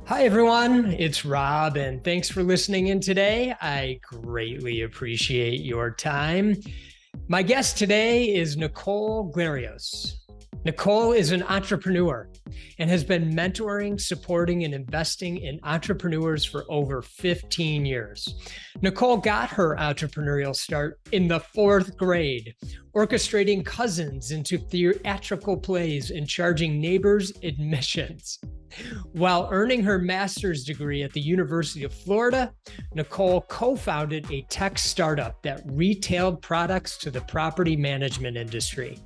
Hi, everyone. It's Rob, and thanks for listening in today. I greatly appreciate your time. My guest today is Nicole Glaros. Nicole is an entrepreneur and has been mentoring, supporting, and investing in entrepreneurs for over 15 years. Nicole got her entrepreneurial start in the fourth grade, orchestrating cousins into theatrical plays and charging neighbors admissions. While earning her master's degree at the University of Florida, Nicole co-founded a tech startup that retailed products to the property management industry.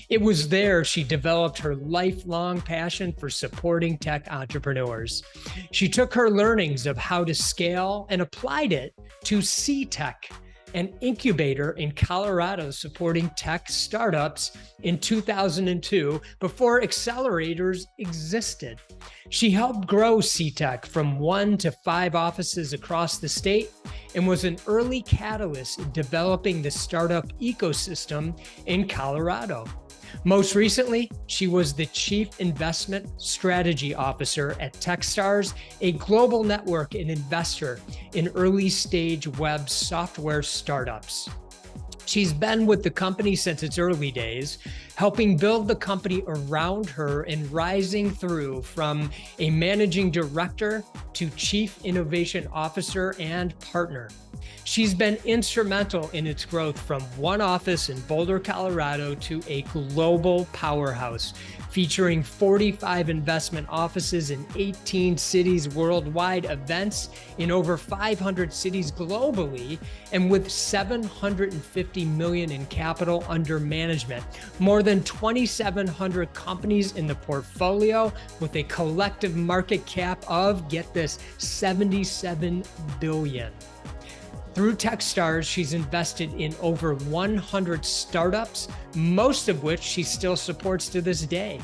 It was there she developed her lifelong passion for supporting tech entrepreneurs. She took her learnings of how to scale and applied it to C-Tech, an incubator in Colorado supporting tech startups in 2002 before accelerators existed. She helped grow C-Tech from 1 to 5 offices across the state and was an early catalyst in developing the startup ecosystem in Colorado. Most recently, she was the Chief Investment Strategy Officer at Techstars, a global network and investor in early-stage web software startups. She's been with the company since its early days, helping build the company around her and rising through from a managing director to chief innovation officer and partner. She's been instrumental in its growth from one office in Boulder, Colorado to a global powerhouse, featuring 45 investment offices in 18 cities worldwide, events in over 500 cities globally, and with $750 million in capital under management. More than 2,700 companies in the portfolio with a collective market cap of, get this, $77 billion. Through Techstars, she's invested in over 100 startups, most of which she still supports to this day.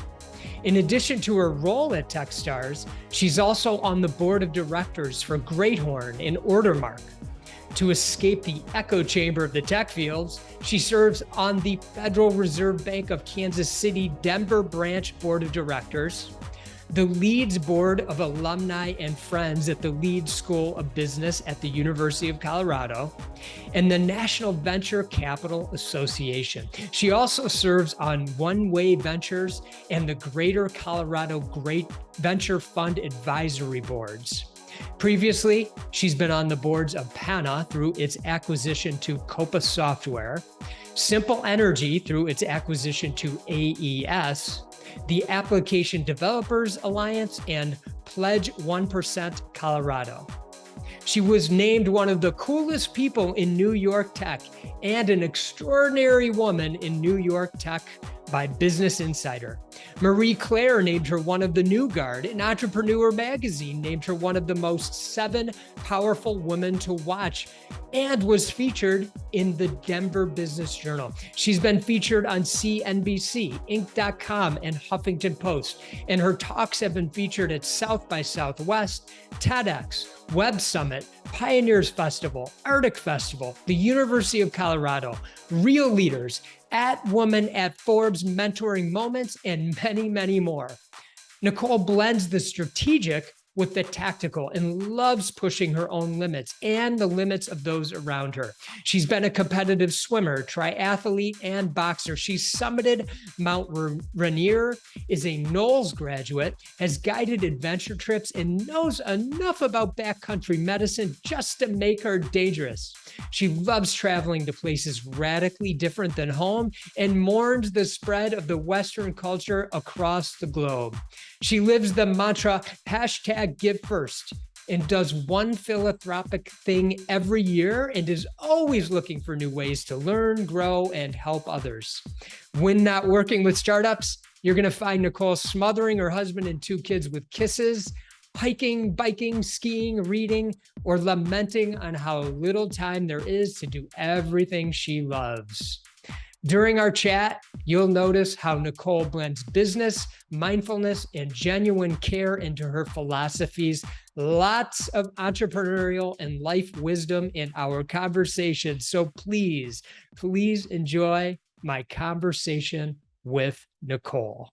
In addition to her role at Techstars, she's also on the board of directors for Greathorn and Ordermark. To escape the echo chamber of the tech fields, she serves on the Federal Reserve Bank of Kansas City Denver branch board of directors, the Leeds Board of Alumni and Friends at the Leeds School of Business at the University of Colorado, and the National Venture Capital Association. She also serves on One Way Ventures and the Greater Colorado Great Venture Fund Advisory Boards. Previously, she's been on the boards of PANA through its acquisition to Copa Software, Simple Energy through its acquisition to AES, the Application Developers Alliance, and Pledge 1% Colorado. She was named one of the coolest people in New York tech and an extraordinary woman in New York tech by Business Insider. Marie Claire named her one of the New Guard, and Entrepreneur Magazine named her one of the most 7 powerful women to watch, and was featured in the Denver Business Journal. She's been featured on CNBC, Inc.com, and Huffington Post, and her talks have been featured at South by Southwest, TEDx, Web Summit, Pioneers Festival, Arctic Festival, the University of Colorado, Real Leaders, at Woman at Forbes Mentoring Moments, and many, many more. Nicole blends the strategic with the tactical and loves pushing her own limits and the limits of those around her. She's been a competitive swimmer, triathlete, and boxer. She's summited Mount Rainier, is a Knowles graduate, has guided adventure trips, and knows enough about backcountry medicine just to make her dangerous. She loves traveling to places radically different than home and mourns the spread of the Western culture across the globe. She lives the mantra, #GiveFirst, and does one philanthropic thing every year and is always looking for new ways to learn, grow, and help others. When not working with startups, you're going to find Nicole smothering her husband and 2 kids with kisses, hiking, biking, skiing, reading, or lamenting on how little time there is to do everything she loves. During our chat, you'll notice how Nicole blends business, mindfulness, and genuine care into her philosophies. Lots of entrepreneurial and life wisdom in our conversation. So please enjoy my conversation with Nicole.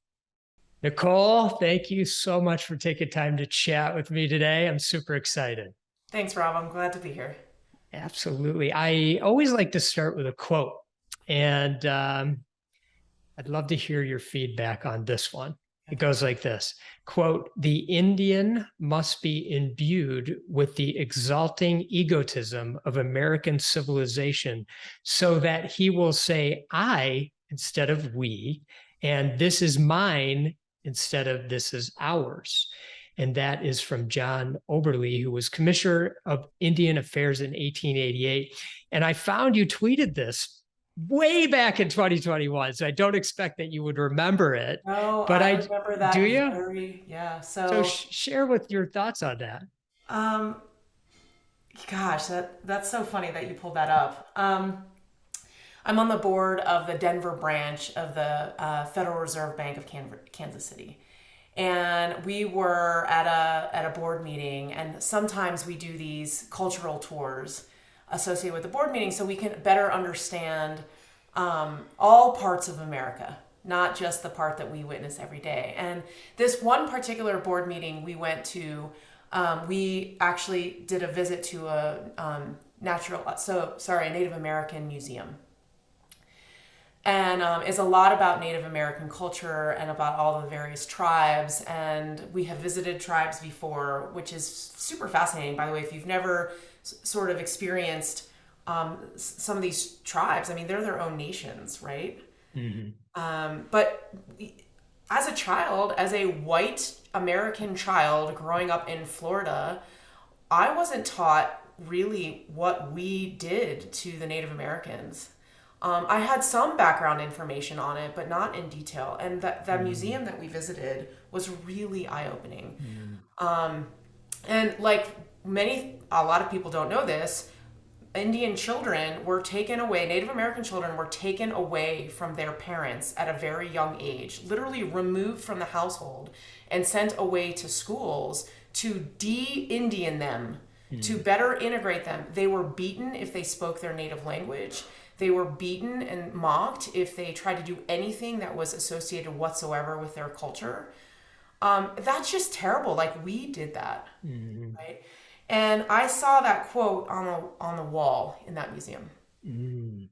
Nicole, thank you so much for taking time to chat with me today. I'm super excited. Thanks, Rob. I'm glad to be here. Absolutely. I always like to start with a quote, and I'd love to hear your feedback on this one. It Okay. goes like this, quote, "The Indian must be imbued with the exalting egotism of American civilization so that he will say I instead of we, and this is mine instead of this is ours." And that is from John Oberle, who was Commissioner of Indian Affairs in 1888. And I found you tweeted this way back in 2021. So I don't expect that you would remember it, No, but I I remember do that you? yeah. So So, share with your thoughts on that. um, gosh, that's so funny that you pulled that up. I'm on the board of the Denver branch of the Federal Reserve Bank of Kansas City. And we were at a board meeting, and sometimes we do these cultural tours associated with the board meeting so we can better understand all parts of America, not just the part that we witness every day. And this one particular board meeting we went to, we actually did a visit to a Native American museum, and is a lot about Native American culture and about all the various tribes. And we have visited tribes before, which is super fascinating. By the way, if you've never sort of experienced some of these tribes, I mean, they're their own nations, right? Mm-hmm. But as a child, as a white American child growing up in Florida, I wasn't taught really what we did to the Native Americans. I had some background information on it, but not in detail. And that Mm-hmm. museum that we visited was really eye opening. Mm-hmm. And like a lot of people don't know this, Indian children were taken away, Native American children were taken away from their parents at a very young age, literally removed from the household and sent away to schools to de-Indian them, to better integrate them. They were beaten if they spoke their native language. They were beaten and mocked if they tried to do anything that was associated whatsoever with their culture. That's just terrible. Like, we did that, Mm-hmm. right? And I saw that quote on the wall in that museum. Mm-hmm.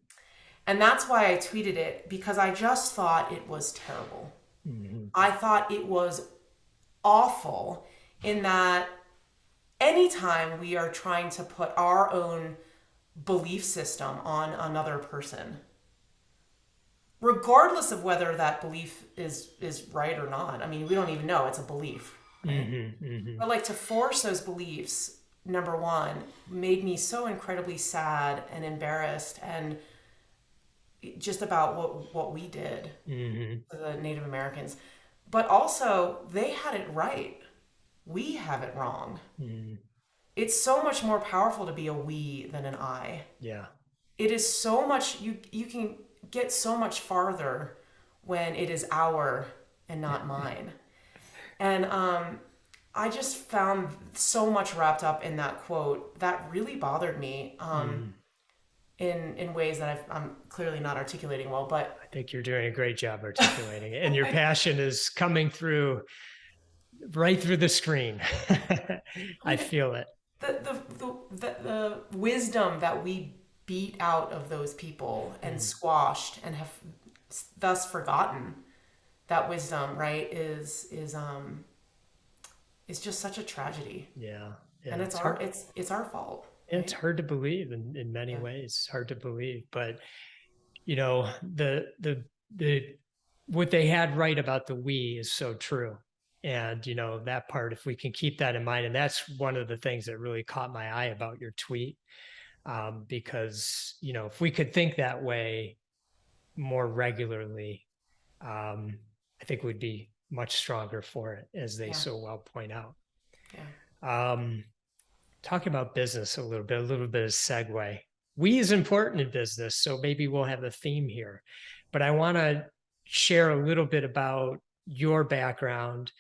And that's why I tweeted it, because I just thought it was terrible. Mm-hmm. I thought it was awful in that anytime we are trying to put our own belief system on another person, regardless of whether that belief is right or not. I mean, we don't even know, it's a belief, right? Mm-hmm. But like, to force those beliefs, number one, made me so incredibly sad and embarrassed, and just about what we did Mm-hmm. to the Native Americans. But also, they had it right. We have it wrong. Mm-hmm. It's so much more powerful to be a we than an I. Yeah. It is so much, you can get so much farther when it is our and not mine. And I just found so much wrapped up in that quote that really bothered me, Mm. in ways that I'm clearly not articulating well. But I think you're doing a great job articulating it, and your passion is coming through right through the screen. I I mean, feel it. the wisdom that we beat out of those people and Mm. squashed and have thus forgotten, that wisdom, right, is just such a tragedy. Yeah. And Yeah. It's hard. it's our fault, It's right? hard to believe in many Yeah. ways. It's hard to believe, but the what they had right about the we is so true. And that part, if we can keep that in mind, and that's one of the things that really caught my eye about your tweet, because if we could think that way more regularly, I think we'd be much stronger for it, as they Yeah. so well point out. Yeah. Um, Talking about business a little bit of segue. We is important in business, so maybe we'll have a theme here. But I want to share a little bit about your background.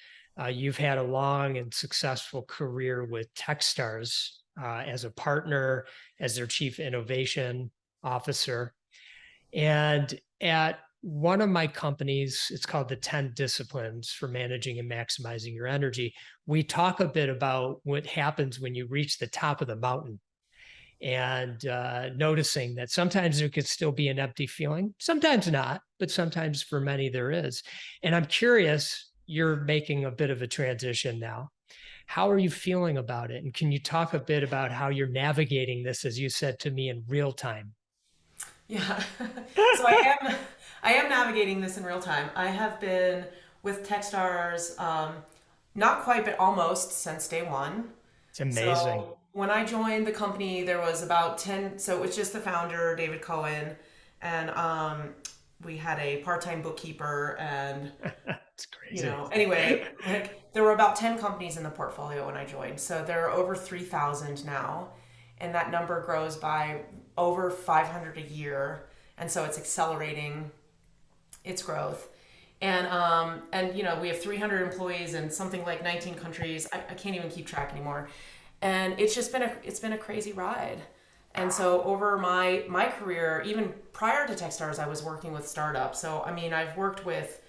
You've had a long and successful career with Techstars as a partner, as their chief innovation officer. And at one of my companies, it's called the 10 Disciplines for Managing and Maximizing Your Energy. We talk a bit about what happens when you reach the top of the mountain and noticing that sometimes there could still be an empty feeling, sometimes not, but sometimes for many there is. And I'm curious, you're making a bit of a transition now. How are you feeling about it? And can you talk a bit about how you're navigating this, as you said to me, in real time? Yeah. So I am navigating this in real time. I have been with Techstars, not quite, but almost since day one. It's amazing. So when I joined the company, there was about 10, so it was just the founder, David Cohen, and we had a part-time bookkeeper and It's crazy. anyway, like there were about 10 companies in the portfolio when I joined. So there are over 3,000 now, and that number grows by over 500 a year. And so it's accelerating its growth. And we have 300 employees in something like 19 countries. I can't even keep track anymore. And it's been a crazy ride. And so over my career, even prior to Techstars, I was working with startups. So I mean, I've worked with,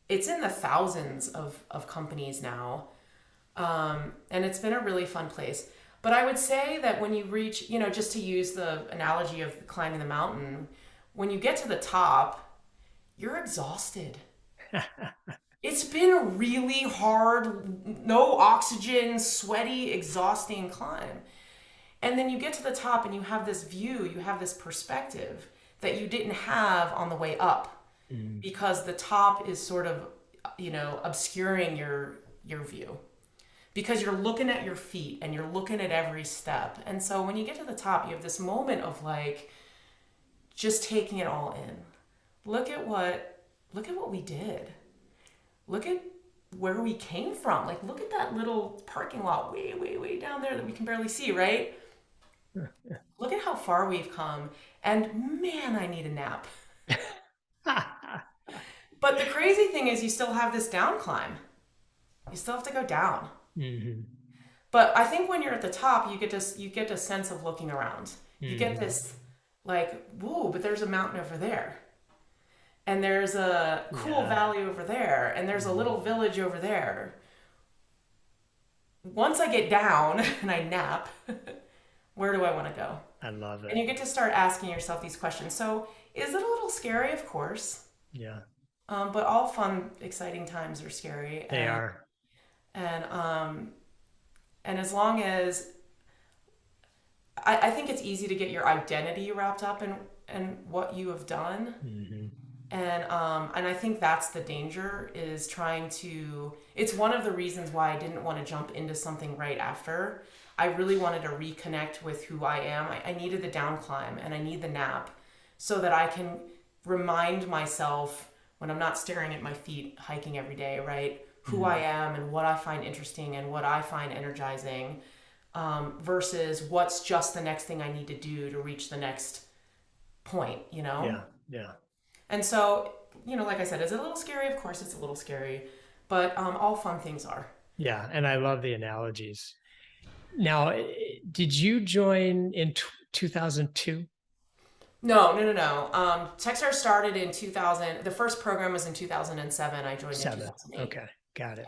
it's in the thousands of companies now. And it's been a really fun place. But I would say that when you reach, just to use the analogy of climbing the mountain, when you get to the top, you're exhausted. It's been a really hard, no oxygen, sweaty, exhausting climb. And then you get to the top and you have this view, you have this perspective that you didn't have on the way up, because the top is sort of, obscuring your view, because you're looking at your feet and you're looking at every step. And so when you get to the top, you have this moment of like just taking it all in. Look at what we did. Look at where we came from. Like, look at that little parking lot way, way, way down there that we can barely see, right? Look at how far we've come. And man, I need a nap. But the crazy thing is you still have this down climb. You still have to go down. Mm-hmm. But I think when you're at the top, you get a sense of looking around. You get this like, whoa, but there's a mountain over there. And there's a cool valley over there. And there's a little village over there. Once I get down and I nap, where do I want to go? I love it. And you get to start asking yourself these questions. So is it a little scary? Of course. Yeah. But all fun, exciting times are scary. They are. And as long as I think it's easy to get your identity wrapped up in what you have done. Mm-hmm. And I think that's the danger, is trying to, it's one of the reasons why I didn't want to jump into something right after. I really wanted to reconnect with who I am. I needed the down climb and I need the nap so that I can remind myself when I'm not staring at my feet hiking every day, right? Who I am and what I find interesting and what I find energizing, versus what's just the next thing I need to do to reach the next point, Yeah. And so, like I said, is it a little scary? Of course it's a little scary, but all fun things are. Yeah. And I love the analogies. Now, did you join in 2002? No. Techstars started in 2000. The first program was in 2007. I joined in 2008. Okay. Got it.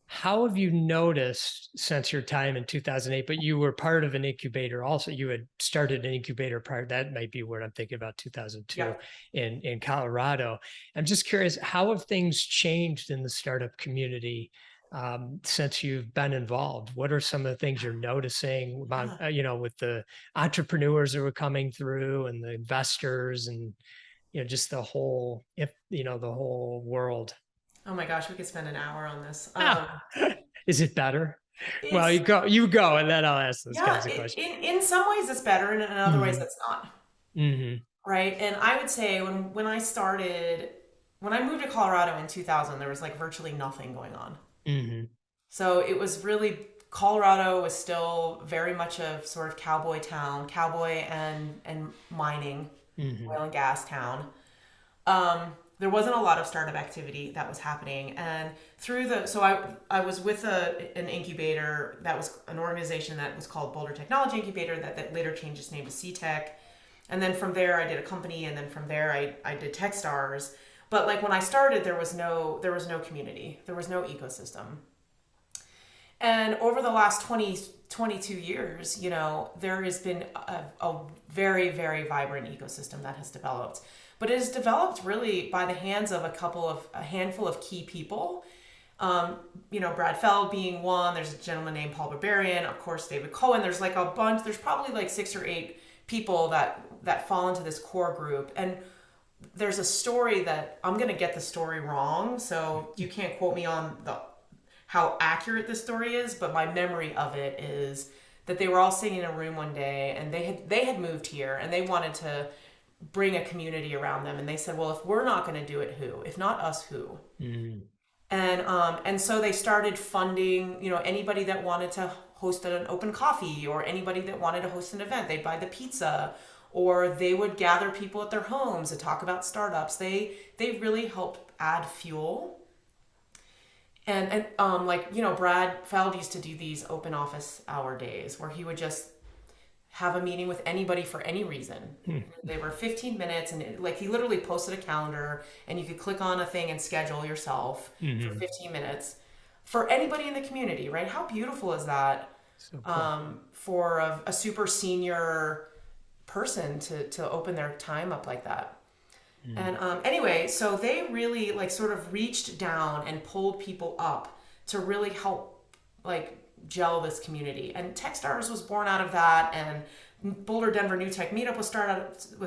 How have you noticed since your time in 2008, but you were part of an incubator also, you had started an incubator prior, that might be what I'm thinking about, 2002 in Colorado. I'm just curious, how have things changed in the startup community since you've been involved? What are some of the things you're noticing about, with the entrepreneurs that were coming through and the investors and, just the whole world? Oh my gosh, we could spend an hour on this. Is it better? Well, you go, and then I'll ask those kinds of questions. In some ways it's better, and in other ways it's not. Mm-hmm. Right. And I would say when I moved to Colorado in 2000, there was like virtually nothing going on. Mm-hmm. So it was really, Colorado was still very much a sort of cowboy town, and mining, oil and gas town. There wasn't a lot of startup activity that was happening. And I was with an incubator that was an organization that was called Boulder Technology Incubator that later changed its name to CTech. And then from there I did a company, and then from there I did Techstars. But like when I started, there was no community. There was no ecosystem. And over the last 22 years, you know, there has been a very, very vibrant ecosystem that has developed. But it has developed really by the hands of a handful of key people. You know, Brad Feld being one. There's a gentleman named Paul Barbarian, of course, David Cohen. There's like a bunch. There's probably like 6 or 8 people that fall into this core group. And there's a story that I'm gonna get the story wrong, so you can't quote me on how accurate this story is. But my memory of it is that they were all sitting in a room one day, and they had moved here, and they wanted to bring a community around them. And they said, well, if we're not going to do it, who? If not us, who? Mm. And so they started funding, you know, anybody that wanted to host an open coffee, or anybody that wanted to host an event. They'd buy the pizza, or they would gather people at their homes to talk about startups. They really helped add fuel. And like, you know, Brad Feld used to do these open office hour days where he would just have a meeting with anybody for any reason. They were 15 minutes, and like he literally posted a calendar, and you could click on a thing and schedule yourself for 15 minutes for anybody in the community, right? How beautiful is that? So cool. For a super senior person to open their time up like that. And anyway, so they really like sort of reached down and pulled people up to really help like gel this community. And Techstars was born out of that, and Boulder Denver New Tech Meetup was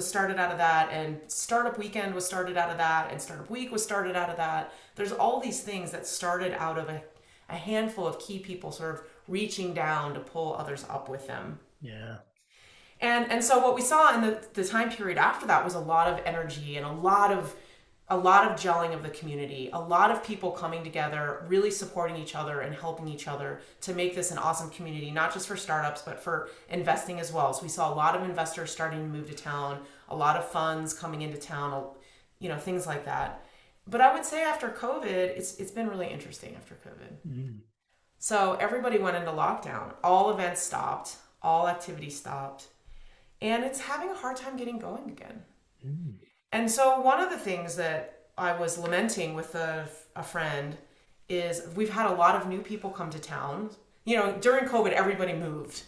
started out of that, and Startup Weekend was started out of that, and Startup Week was started out of that. There's all these things that started out of a handful of key people sort of reaching down to pull others up with them. Yeah. And so what we saw in the time period after that was a lot of energy and a lot of gelling of the community, a lot of people coming together, really supporting each other and helping each other to make this an awesome community, not just for startups, but for investing as well. So we saw a lot of investors starting to move to town, a lot of funds coming into town, you know, things like that. But I would say after COVID, it's been really interesting after COVID. Mm-hmm. So everybody went into lockdown. All events stopped. All activity stopped. And it's having a hard time getting going again. Mm. And so one of the things that I was lamenting with a friend is we've had a lot of new people come to town. You know, during COVID, everybody moved.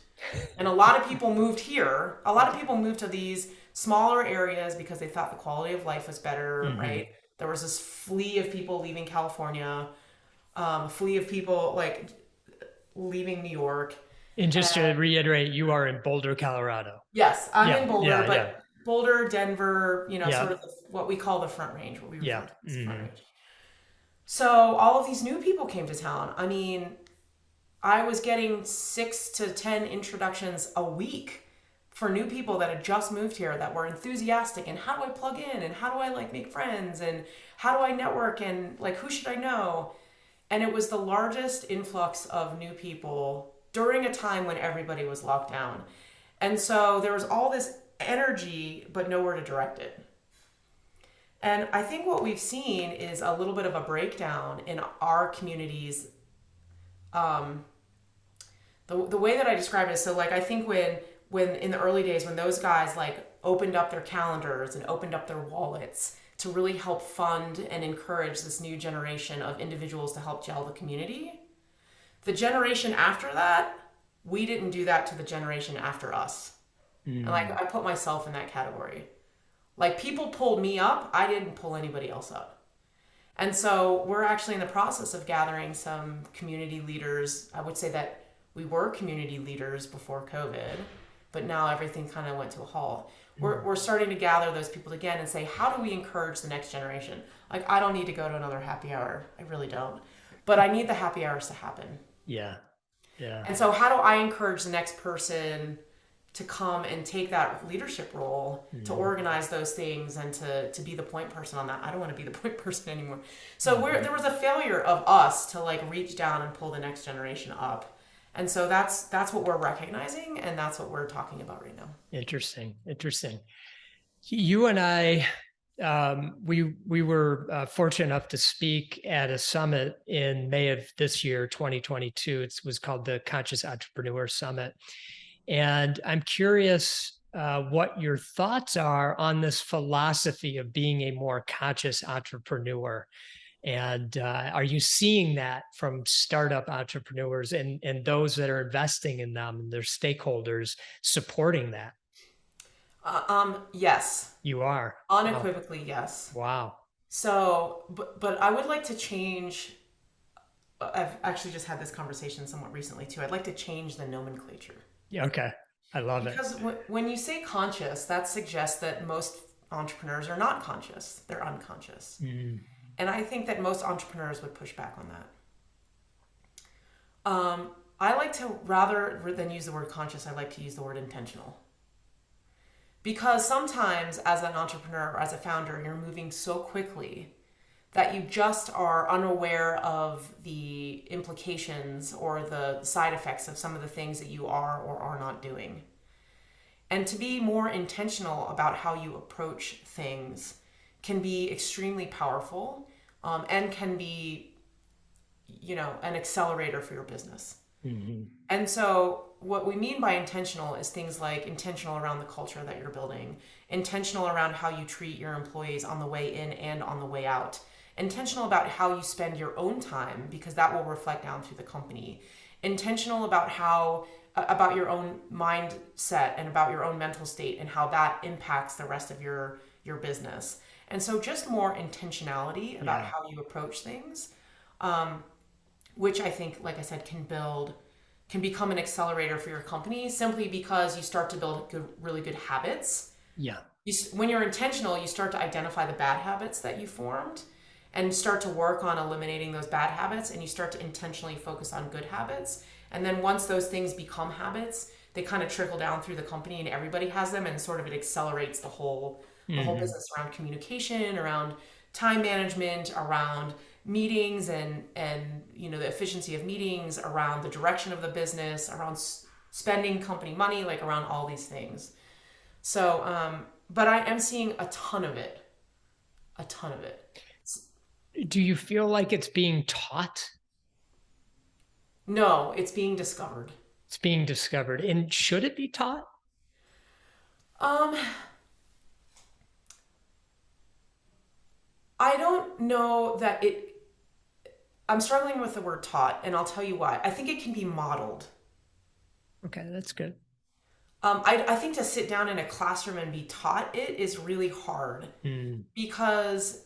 And a lot of people moved here. A lot of people moved to these smaller areas because they thought the quality of life was better, right? There was this flee of people leaving California, a flee of people like leaving New York. And just to reiterate, you are in Boulder, Colorado. Yes, I'm in Boulder, but Boulder, Denver, you know, sort of what we call the Front Range, what we refer to as the Front Range. So all of these new people came to town. I mean, I was getting 6 to 10 introductions a week for new people that had just moved here that were enthusiastic. And how do I plug in? And how do I like make friends? And how do I network? And like, who should I know? And it was the largest influx of new people during a time when everybody was locked down. And so there was all this energy, but nowhere to direct it. And I think what we've seen is a little bit of a breakdown in our communities. The way that I describe it is, so like, I think when in the early days, when those guys like opened up their calendars and opened up their wallets to really help fund and encourage this new generation of individuals to help gel the community, the generation after that, we didn't do that to the generation after us. And like, I put myself in that category. Like, people pulled me up, I didn't pull anybody else up. And so we're actually in the process of gathering some community leaders. I would say that we were community leaders before COVID, but now everything kind of went to a halt. We're starting to gather those people again and say, how do we encourage the next generation? Like, I don't need to go to another happy hour. I really don't. But I need the happy hours to happen. Yeah. Yeah. And so how do I encourage the next person to come and take that leadership role, to organize those things and to be the point person on that? I don't want to be the point person anymore. So there was a failure of us to like reach down and pull the next generation up. And so that's what we're recognizing, and that's what we're talking about right now. Interesting. You and I, we were fortunate enough to speak at a summit in May of this year, 2022. It was called the Conscious Entrepreneur Summit. And I'm curious, what your thoughts are on this philosophy of being a more conscious entrepreneur. And are you seeing that from startup entrepreneurs and those that are investing in them and their stakeholders supporting that? Yes, You are. Wow. unequivocally yes. Wow. So, but I would like to change. I've actually just had this conversation somewhat recently too. I'd like to change the nomenclature Yeah. Okay. I love it. because when you say conscious, that suggests that most entrepreneurs are not conscious; they're unconscious. Mm. And I think that most entrepreneurs would push back on that. I like to, rather than use the word conscious, I like to use the word intentional. Because sometimes as an entrepreneur or as a founder, you're moving so quickly that you just are unaware of the implications or the side effects of some of the things that you are or are not doing. And to be more intentional about how you approach things can be extremely powerful, and can be, an accelerator for your business. Mm-hmm. And so, what we mean by intentional is things like intentional around the culture that you're building, intentional around how you treat your employees on the way in and on the way out, intentional about how you spend your own time because that will reflect down through the company, intentional about about your own mindset and about your own mental state and how that impacts the rest of your business. And so, just more intentionality about Yeah. how you approach things, which I think, like I said, can become an accelerator for your company simply because you start to build really good habits. Yeah. When you're intentional, you start to identify the bad habits that you formed and start to work on eliminating those bad habits, and you start to intentionally focus on good habits. And then once those things become habits, they kind of trickle down through the company and everybody has them, and sort of it accelerates the whole Mm-hmm. business around communication, around time management, around meetings and the efficiency of meetings, around the direction of the business, around spending company money, like around all these things. So, but I am seeing a ton of it. Do you feel like it's being taught? No, it's being discovered. It's being discovered. And should it be taught? Um, I don't know that I'm struggling with the word taught, and I'll tell you why. I think it can be modeled. Okay, that's good. I think to sit down in a classroom and be taught it is really hard Mm. because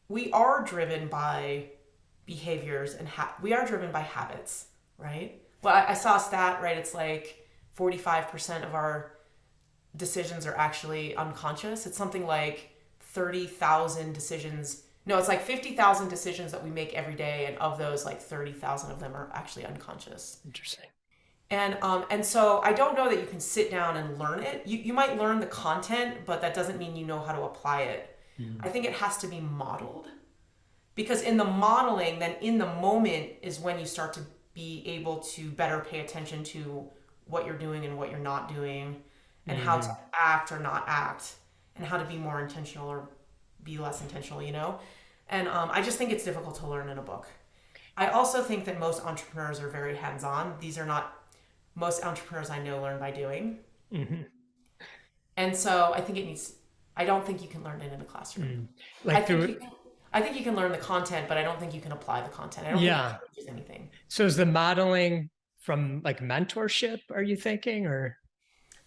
we are driven by behaviors and we are driven by habits, right? Well, I saw a stat, right? It's like 45% of our decisions are actually unconscious. It's something like 30,000 decisions. No, it's like 50,000 decisions that we make every day, and of those, like 30,000 of them are actually unconscious. Interesting. And so I don't know that you can sit down and learn it. You might learn the content, but that doesn't mean you know how to apply it. Mm. I think it has to be modeled, because in the modeling, then in the moment is when you start to be able to better pay attention to what you're doing and what you're not doing, and how to Mm-hmm. act or not act, and how to be more intentional or be less intentional, And I just think it's difficult to learn in a book. I also think that most entrepreneurs are very hands on. Most entrepreneurs I know learn by doing. Mm-hmm. And so I don't think you can learn it in a classroom. Mm. I Like think through, you can, I think you can learn the content, but I don't think you can apply the content. I don't think it yeah. changes anything. So is the modeling from like mentorship, are you thinking, or?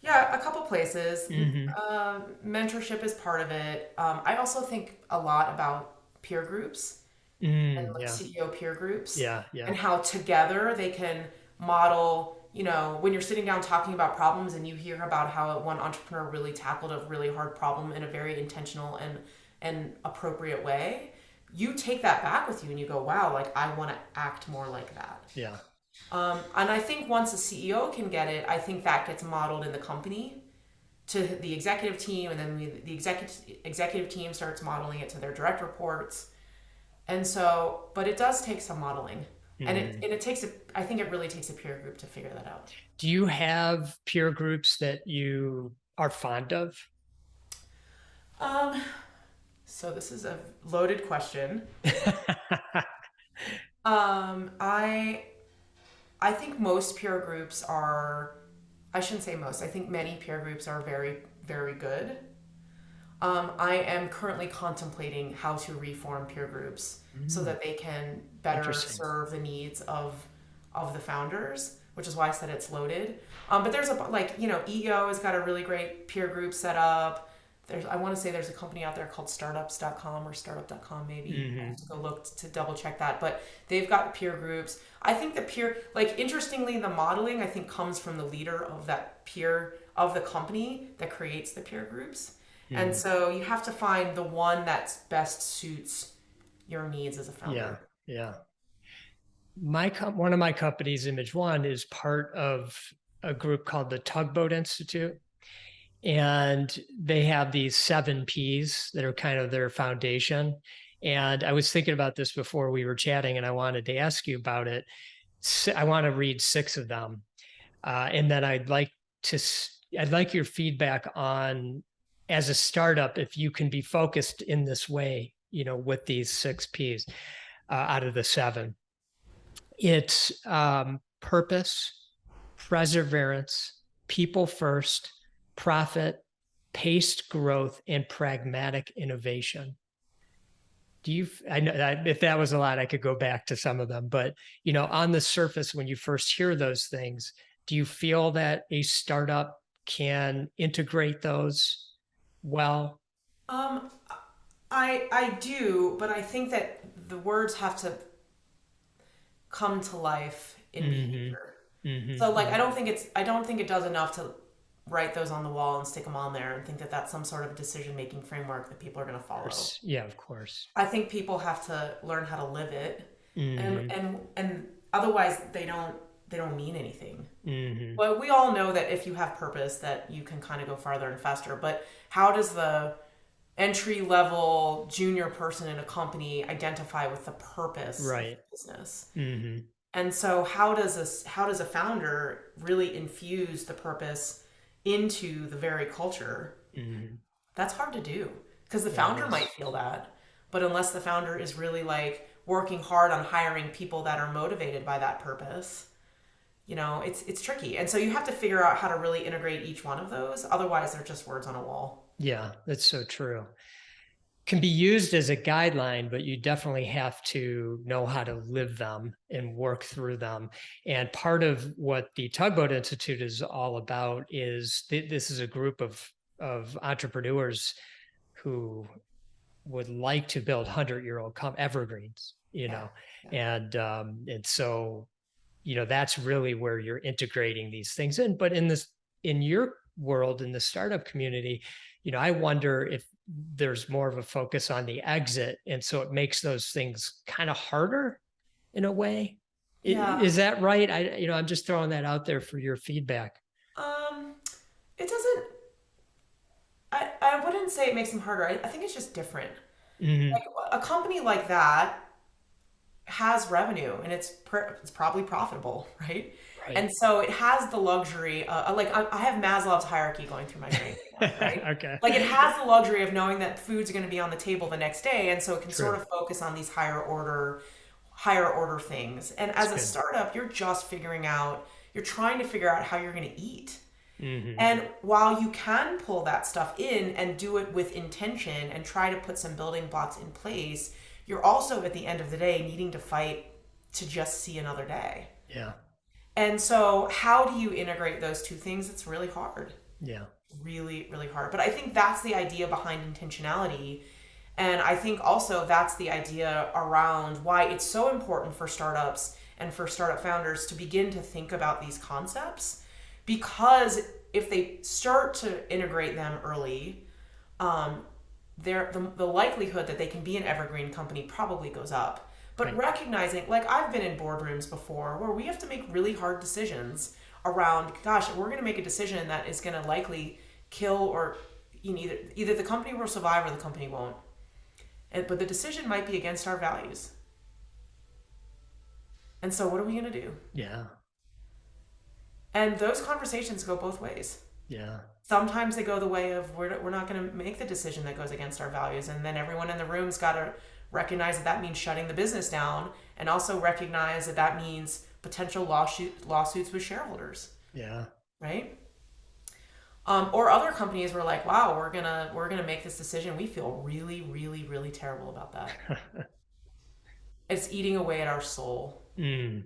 Yeah, a couple places. Mm-hmm. Mentorship is part of it. I also think a lot about peer groups and Mm, like yeah. CEO peer groups, Yeah. Yeah. and how together they can model, when you're sitting down talking about problems and you hear about how one entrepreneur really tackled a really hard problem in a very intentional and appropriate way, you take that back with you and you go, wow, like I want to act more like that. Yeah. And I think once a CEO can get it, I think that gets modeled in the company to the executive team, and then the executive team starts modeling it to their direct reports. And so, but it does take some modeling, and Mm. it takes I think it really takes a peer group to figure that out. Do you have peer groups that you are fond of? Um, so this is a loaded question. Um, I I think most peer groups are I shouldn't say most. I think many peer groups are very, very good. I am currently contemplating how to reform peer groups so Mm, that they can better interesting. serve the needs of the founders, which is why I said it's loaded. But there's a like EO has got a really great peer group set up. I want to say there's a company out there called startups.com or startup.com maybe. I have Hmm. to go look to double check that, but they've got peer groups. I think like interestingly, the modeling I think comes from the leader of that peer of the company that creates the peer groups. And Hmm. so you have to find the one that best suits your needs as a Yeah. founder. Yeah. One of my companies, Image One, is part of a group called the Tugboat Institute. And they have these 7 Ps that are kind of their foundation. And I was thinking about this before we were chatting, and I wanted to ask you about it. I want to read 6 of them. And then to, I'd like your feedback on, as a startup, if you can be focused in this way, with these 6 Ps out of the 7. It's purpose, perseverance, people first, profit, paced growth, and pragmatic innovation. I know that if that was a lot, I could go back to some of them, but on the surface, when you first hear those things, do you feel that a startup can integrate those well? Um, I do, but I think that the words have to come to life in Mm-hmm. behavior. So like Mm-hmm. I don't think it does enough to write those on the wall and stick them on there and think that that's some sort of decision making framework that people are going to Of follow. course. Yeah, of course. I think people have to learn how to live it, and Mm-hmm. otherwise they don't mean anything. Mm-hmm. Well, we all know that if you have purpose, that you can kind of go farther and faster. But how does the entry level junior person in a company identify with the purpose of Right. the business? Mm-hmm. And so how does a founder really infuse the purpose into the very culture? Mm-hmm. That's hard to do because the Yeah, it founder might is. feel that, but unless the founder is really like working hard on hiring people that are motivated by that purpose, it's tricky. And so you have to figure out how to really integrate each one of those. Otherwise, they're just words on a wall. Yeah, that's so true. Can be used as a guideline, but you definitely have to know how to live them and work through them. And part of what the Tugboat Institute is all about is this is a group of entrepreneurs who would like to build 100-year-old evergreens, Yeah. Yeah. and so that's really where you're integrating these things in. But in your world, in the startup community, I wonder if there's more of a focus on the exit, and so it makes those things kind of harder in a way. Yeah. Is that right? I'm just throwing that out there for your feedback. Um, it doesn't, I wouldn't say it makes them harder. I think it's just different. Hmm. Like a company like that has revenue and it's probably profitable, right? Right. And so it has the luxury. Like I have Maslow's hierarchy going through my brain right now, right? Okay. Like it has the luxury of knowing that food's going to be on the table the next day, and so it can sort True. of focus on these higher order things. And That's as a good. startup, you're trying to figure out how you're going to eat. Hmm. And while you can pull that stuff in and do it with intention and try to put some building blocks in place, you're also at the end of the day needing to fight to just see another day. Yeah. And so, how do you integrate those two things? It's really hard. Yeah. Really, really hard. But I think that's the idea behind intentionality. And I think also that's the idea around why it's so important for startups and for startup founders to begin to think about these concepts. Because if they start to integrate them early, um, the likelihood that they can be an evergreen company probably goes up. But Right. recognizing, like I've been in boardrooms before where we have to make really hard decisions around, gosh, we're going to make a decision that is going to likely kill or either the company will survive or the company won't. But the decision might be against our values. And so what are we going to do? Yeah. And those conversations go both ways. Yeah. Sometimes they go the way of we're not going to make the decision that goes against our values, and then everyone in the room's got to recognize that that means shutting the business down, and also recognize that that means potential lawsuits with shareholders. Yeah. right? Or other companies were like, wow, we're gonna make this decision. We feel really, really, really terrible about that. It's eating away at our soul Mm,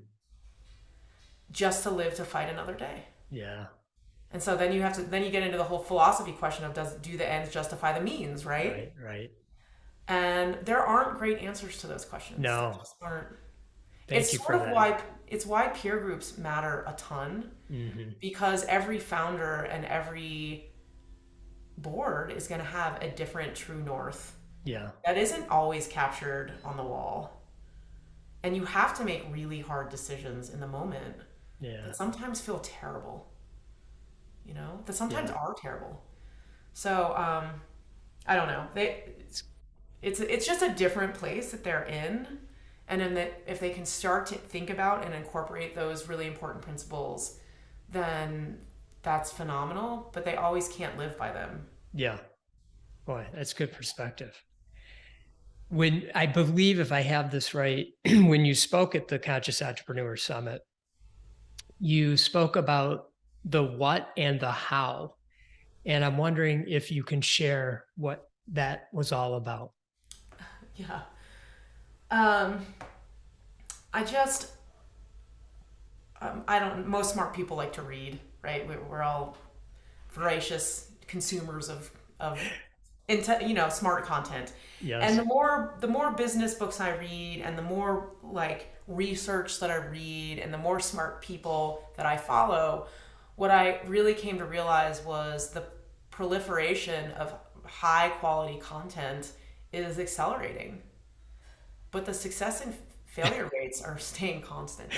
just to live to fight another day. yeah. And so then you get into the whole philosophy question of do the ends justify the means, right? Right. Right. And there aren't great answers to those questions. There No. just aren't. Thank you Sort for of that. why peer groups matter a ton, Hmm. because every founder and every board is going to have a different true north Yeah. that isn't always captured on the wall. And you have to make really hard decisions in the moment Yeah. that sometimes feel terrible, that sometimes Yeah. are terrible. So, I don't know. It's It's just a different place that they're in. And then that if they can start to think about and incorporate those really important principles, then that's phenomenal, but they always can't live by them. yeah. Boy, that's good perspective. When I believe, if I have this right, when you spoke at the Conscious Entrepreneur Summit, you spoke about the what and the how. And I'm wondering if you can share what that was all about. Yeah. Um, I just, I don't, most smart people like to read, right? We're all voracious consumers of smart content. And Yes. the more business books I read and the more like research that I read and the more smart people that I follow, what I really came to realize was the proliferation of high quality content is accelerating, but the success and failure rates are staying constant.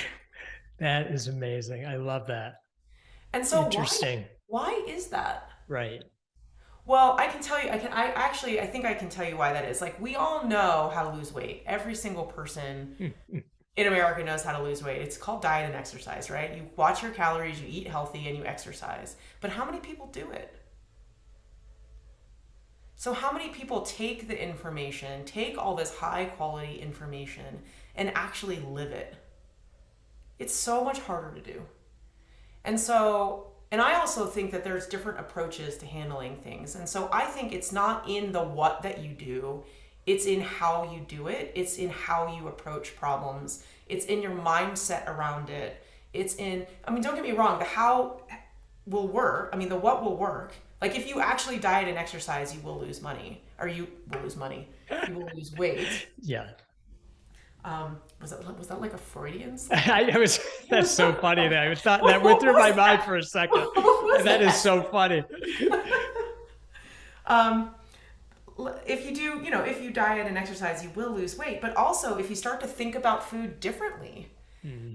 That is amazing. I love that. And so Interesting. why is that? Right. Well, I can tell you, I think I can tell you why that is. Like, we all know how to lose weight. Every single person in America knows how to lose weight. It's called diet and exercise, right? You watch your calories, you eat healthy, and you exercise. But how many people do it? So, how many people take the information, take all this high quality information, and actually live it? It's so much harder to do. And I also think that there's different approaches to handling things. And so I think it's not in the what that you do, it's in how you do it, it's in how you approach problems, it's in your mindset around it. I mean, don't get me wrong, the how will work. I mean, the what will work. Like, if you actually diet and exercise, you will lose money, or you will lose money, you will lose weight. Yeah. Was that like a Freudian slip? That's so funny. That I thought that went through my mind for a second. What was That is so funny. Um, if you diet and exercise, you will lose weight. But also, if you start to think about food differently,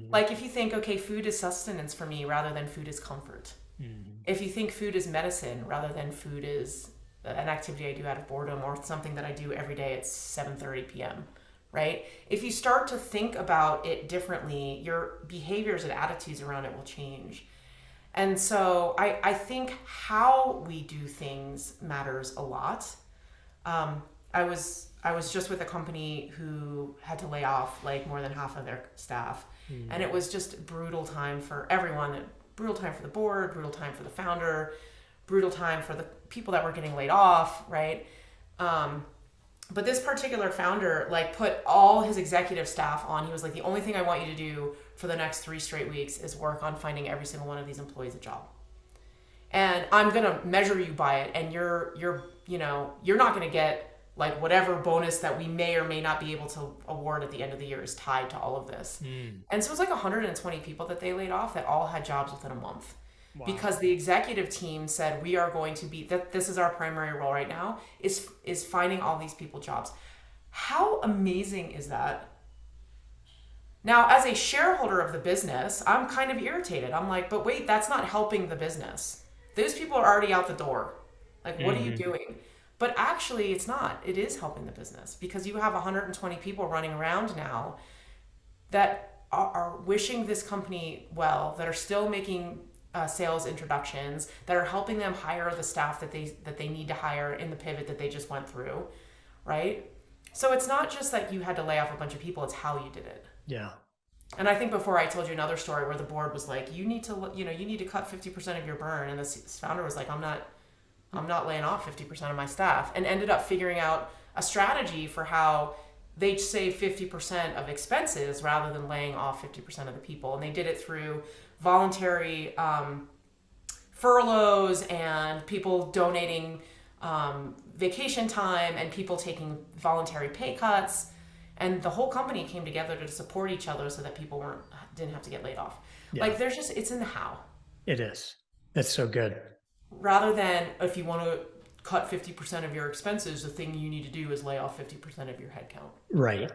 like if you think, okay, food is sustenance for me rather than food is comfort. If you think food is medicine rather than food is an activity I do out of boredom or something that I do every day at 7:30 p.m., right? If you start to think about it differently, your behaviors and attitudes around it will change. And so I think how we do things matters a lot. I was just with a company who had to lay off like more than half of their staff. And it was just a brutal time for everyone, brutal time for the board, brutal time for the founder, brutal time for the people that were getting laid off, right? But this particular founder like put all his executive staff on. He was like, the only thing I want you to do for the next 3 straight weeks is work on finding every single one of these employees a job. And I'm going to measure you by it. And you're not going to get like whatever bonus that we may or may not be able to award at the end of the year is tied to all of this. And so it was like 120 people that they laid off that all had jobs within a month. Wow. Because the executive team said, we are going to be, that this is our primary role right now, is finding all these people jobs. How amazing is that? Now, as a shareholder of the business, I'm kind of irritated. I'm like, but wait, that's not helping the business. Those people are already out the door. Like, what are you doing? But actually, it's not. It is helping the business because you have 120 people running around now that are wishing this company well, that are still making sales introductions, that are helping them hire the staff that they need to hire in the pivot that they just went through, right? So it's not just that you had to lay off a bunch of people, it's how you did it. Yeah. And I think before I told you another story where the board was like, you need to, you need to cut 50% of your burn. And this founder was like, I'm not laying off 50% of my staff, and ended up figuring out a strategy for how they'd save 50% of expenses rather than laying off 50% of the people. And they did it through voluntary furloughs and people donating vacation time and people taking voluntary pay cuts. And the whole company came together to support each other so that people didn't have to get laid off. Yeah. Like it's in the how. It is. That's so good. Rather than if you want to cut 50% of your expenses, the thing you need to do is lay off 50% of your headcount. Right.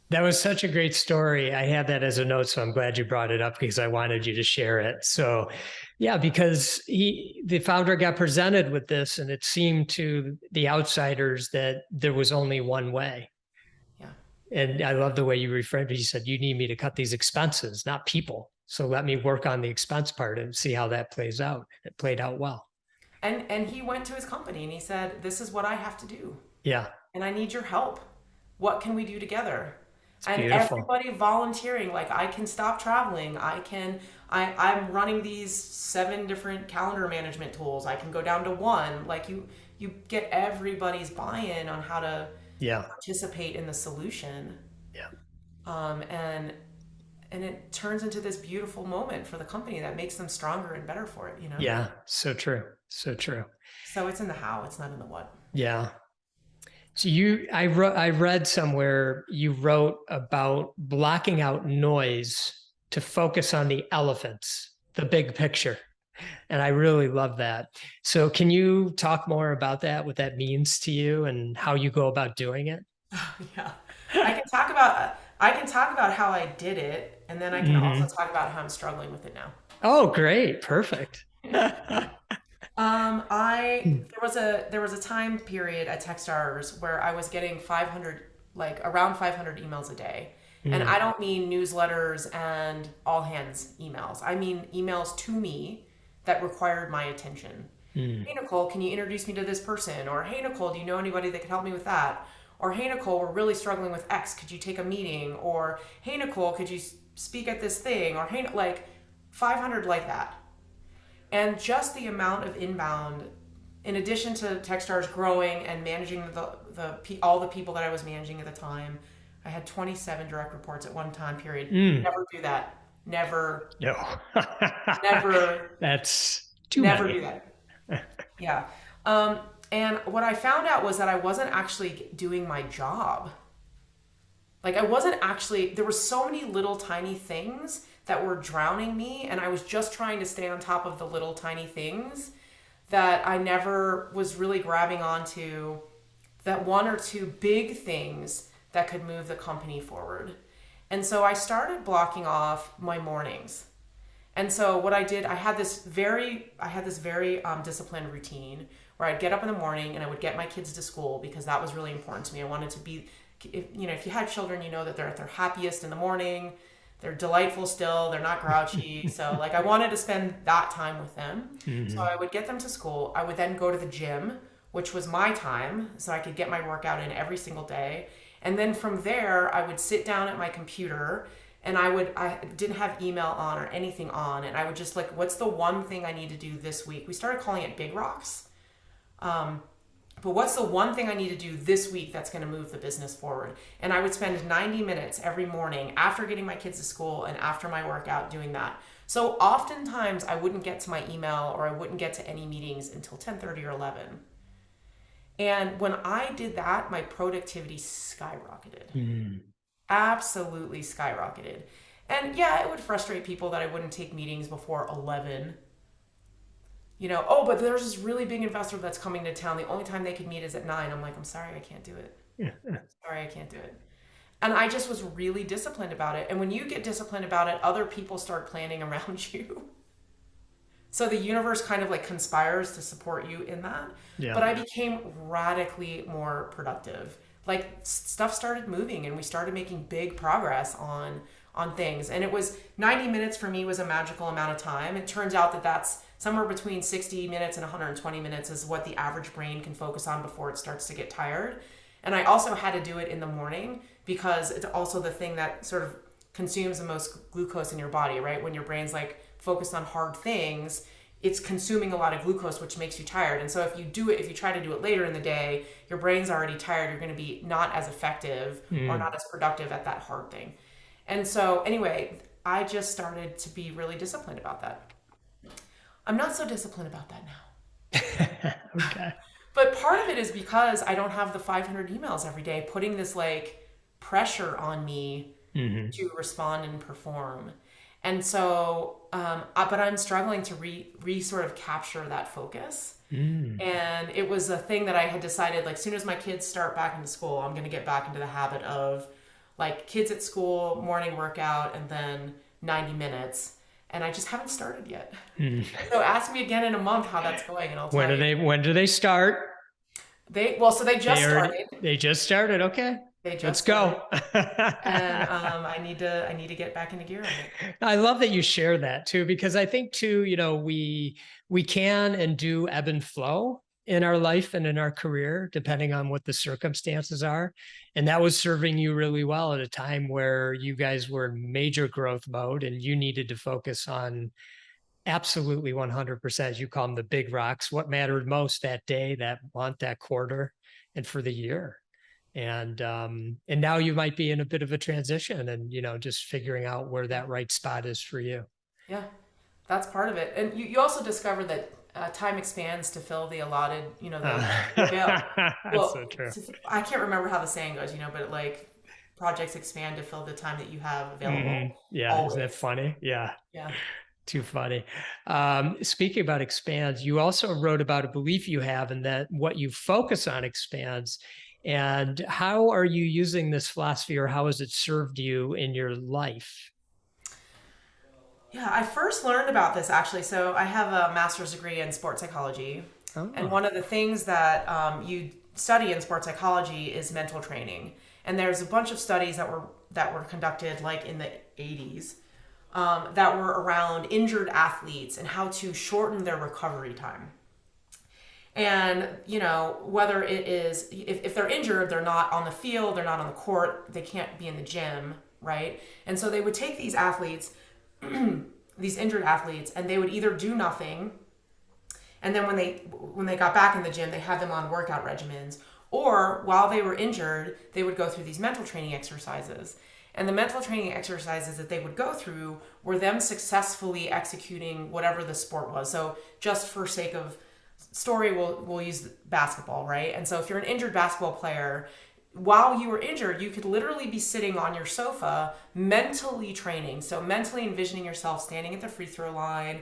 That was such a great story. I had that as a note, so I'm glad you brought it up because I wanted you to share it. So, yeah, because the founder got presented with this, and it seemed to the outsiders that there was only one way. Yeah. And I love the way you reframed it. You said, you need me to cut these expenses, not people. So let me work on the expense part and see how that plays out. It played out well. And he went to his company and he said, this is what I have to do. Yeah. And I need your help. What can we do together? It's and beautiful. Everybody volunteering, like, I can stop traveling. I'm running these 7 different calendar management tools. I can go down to 1. Like you get everybody's buy-in on how to participate in the solution. Yeah. And it turns into this beautiful moment for the company that makes them stronger and better for it, you know? Yeah. So true. So true. So it's in the how, it's not in the what. Yeah. So I read somewhere you wrote about blocking out noise to focus on the elephants, the big picture. And I really love that. So can you talk more about that, what that means to you and how you go about doing it? Yeah. I can talk about how I did it, and then I can also talk about how I'm struggling with it now. Oh, great. Perfect. There was a time period at Techstars where I was getting around 500 emails a day. And I don't mean newsletters and all hands emails. I mean emails to me that required my attention. Hey, Nicole, can you introduce me to this person? Or, hey, Nicole, do you know anybody that can help me with that? Or, hey, Nicole, we're really struggling with X. Could you take a meeting? Or, hey, Nicole, could you speak at this thing? Or, hey, 500 like that. And just the amount of inbound, in addition to Techstars growing and managing all the people that I was managing at the time, I had 27 direct reports at one time period. Never do that. Never. No. Never. That's too never many. do that. Yeah. And what I found out was that I wasn't actually doing my job. Like, there were so many little tiny things that were drowning me, and I was just trying to stay on top of the little tiny things that I never was really grabbing onto that one or two big things that could move the company forward. And so I started blocking off my mornings. And so what I did, I had this very disciplined routine where I'd get up in the morning and I would get my kids to school because that was really important to me. I wanted to be, if you had children, you know that they're at their happiest in the morning. They're delightful still. They're not grouchy. So I wanted to spend that time with them. So I would get them to school. I would then go to the gym, which was my time, so I could get my workout in every single day. And then from there, I would sit down at my computer and I didn't have email on or anything on. And I would just what's the one thing I need to do this week? We started calling it Big Rocks. But what's the one thing I need to do this week that's going to move the business forward? And I would spend 90 minutes every morning after getting my kids to school and after my workout doing that. So oftentimes I wouldn't get to my email or I wouldn't get to any meetings until 10:30 or 11. And when I did that, my productivity skyrocketed. Absolutely skyrocketed. And yeah, it would frustrate people that I wouldn't take meetings before 11. But there's this really big investor that's coming to town. The only time they could meet is at 9. I'm like, I'm sorry, I can't do it. Sorry, I can't do it. And I just was really disciplined about it. And when you get disciplined about it, other people start planning around you. So the universe kind of conspires to support you in that. Yeah. But I became radically more productive. Stuff started moving and we started making big progress on things. And it was 90 minutes for me was a magical amount of time. It turns out that that's somewhere between 60 minutes and 120 minutes is what the average brain can focus on before it starts to get tired. And I also had to do it in the morning because it's also the thing that sort of consumes the most glucose in your body, right? When your brain's like focused on hard things, it's consuming a lot of glucose, which makes you tired. And so if you try to do it later in the day, your brain's already tired. You're going to be not as effective or not as productive at that hard thing. And so anyway, I just started to be really disciplined about that. I'm not so disciplined about that now. Okay. But part of it is because I don't have the 500 emails every day, putting this like pressure on me to respond and perform. And so, but I'm struggling to re sort of capture that focus. And it was a thing that I had decided, like, soon as my kids start back into school, I'm going to get back into the habit of like kids at school, morning workout, and then 90 minutes. And I just haven't started yet. So ask me again in a month how that's going, and I'll tell you. When do they start? So they just started. They just started. Okay. Let's go. And I need to get back into gear on it. I love that you share that too, because I think too, we can and do ebb and flow in our life and in our career, depending on what the circumstances are. And that was serving you really well at a time where you guys were in major growth mode and you needed to focus on absolutely 100%, as you call them, the big rocks, what mattered most that day, that month, that quarter, and for the year. And now you might be in a bit of a transition and, just figuring out where that right spot is for you. Yeah, that's part of it. And you also discover that time expands to fill the allotted, That's so true. I can't remember how the saying goes, but like projects expand to fill the time that you have available. Yeah. Always. Isn't that funny? Yeah. Yeah. Too funny. Speaking about expands, you also wrote about a belief you have in that what you focus on expands. And how are you using this philosophy, or how has it served you in your life? Yeah, I first learned about this actually. So I have a master's degree in sports psychology. Oh. And one of the things that you study in sports psychology is mental training. And there's a bunch of studies that were conducted like in the 80s that were around injured athletes and how to shorten their recovery time. And, whether it is, if they're injured, they're not on the field, they're not on the court, they can't be in the gym, right? And so they would take these athletes, these injured athletes, and they would either do nothing, and then when they got back in the gym, they had them on workout regimens, or while they were injured, they would go through these mental training exercises. And the mental training exercises that they would go through were them successfully executing whatever the sport was. So just for sake of story, we'll use basketball, right? And so if you're an injured basketball player, while you were injured, you could literally be sitting on your sofa mentally training. So mentally envisioning yourself standing at the free throw line,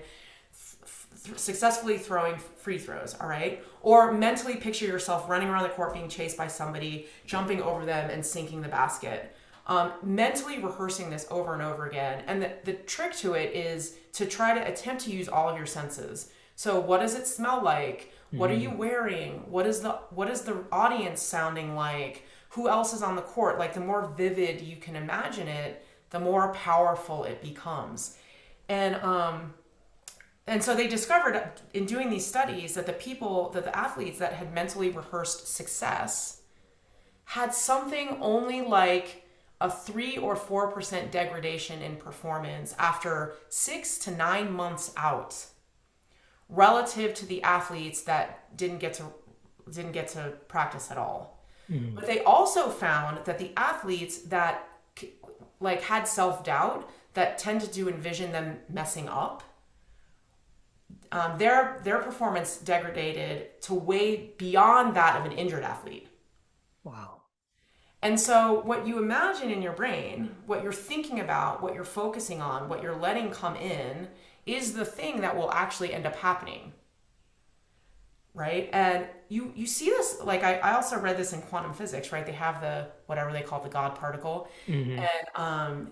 successfully throwing free throws, all right? Or mentally picture yourself running around the court being chased by somebody, jumping over them and sinking the basket. Mentally rehearsing this over and over again. And the trick to it is to try to attempt to use all of your senses. So what does it smell like? What are you wearing? What is the audience sounding like? Who else is on the court? Like, the more vivid you can imagine it, the more powerful it becomes. And so they discovered in doing these studies that the athletes that had mentally rehearsed success had something only like a 3 or 4% degradation in performance after 6 to 9 months out, relative to the athletes that didn't get to practice at all. But they also found that the athletes that like had self-doubt, that tended to envision them messing up, their performance degraded to way beyond that of an injured athlete. Wow. And so what you imagine in your brain, what you're thinking about, what you're focusing on, what you're letting come in, is the thing that will actually end up happening. Right? And you see this, like I also read this in quantum physics, right? They have the, whatever they call the God particle. And